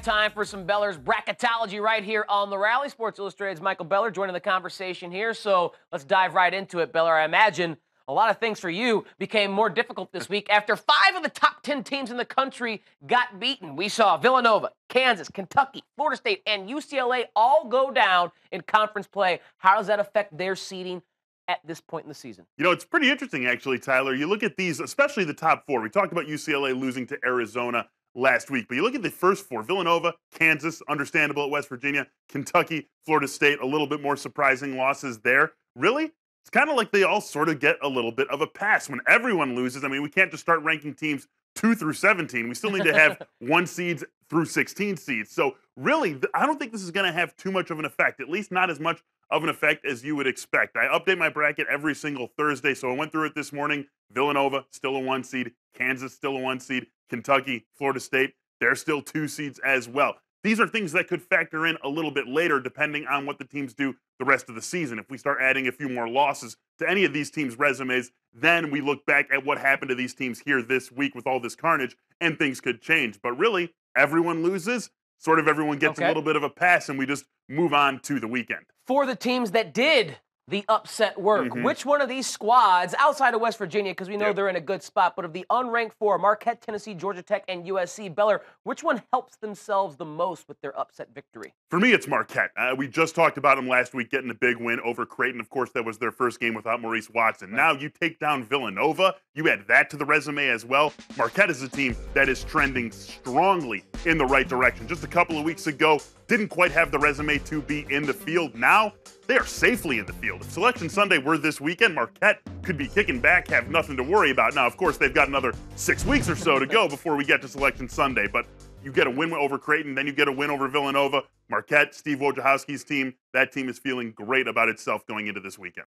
time for some Beller's bracketology right here on the Rally. Sports Illustrated's Michael Beller joining the conversation here. So let's dive right into it, Beller. I imagine a lot of things for you became more difficult this week after 5 of the top 10 teams in the country got beaten. We saw Villanova, Kansas, Kentucky, Florida State, and UCLA all go down in conference play. How does that affect their seeding at this point in the season? You know, it's pretty interesting, actually, Tyler. You look at these, especially the top 4. We talked about UCLA losing to Arizona last week, but you look at the first 4, Villanova, Kansas, understandable at West Virginia, Kentucky, Florida State, a little bit more surprising losses there. Really? It's kind of like they all sort of get a little bit of a pass when everyone loses. I mean, we can't just start ranking teams 2 through 17. We still need to have 1 seeds through 16 seeds. So really, I don't think this is going to have too much of an effect, at least not as much of an effect as you would expect. I update my bracket every single Thursday, so I went through it this morning. Villanova, still a 1 seed. Kansas, still a 1 seed. Kentucky, Florida State, they're still 2 seeds as well. These are things that could factor in a little bit later, depending on what the teams do the rest of the season. If we start adding a few more losses to any of these teams' resumes, then we look back at what happened to these teams here this week with all this carnage, and things could change. But really, everyone loses. Sort of everyone gets a little bit of a pass, and we just move on to the weekend. For the teams that did the upset work, which one of these squads, outside of West Virginia, because we know they're in a good spot, but of the unranked 4, Marquette, Tennessee, Georgia Tech, and USC, Beller, which one helps themselves the most with their upset victory? For me, it's Marquette. We just talked about them last week getting a big win over Creighton. Of course, that was their first game without Maurice Watson. Now you take down Villanova. You add that to the resume as well. Marquette is a team that is trending strongly in the right direction. Just a couple of weeks ago, didn't quite have the resume to be in the field. Now, they are safely in the field. If Selection Sunday were this weekend, Marquette could be kicking back, have nothing to worry about. Now, of course, they've got another 6 weeks or so to go before we get to Selection Sunday, but you get a win over Creighton, then you get a win over Villanova. Marquette, Steve Wojciechowski's team, that team is feeling great about itself going into this weekend.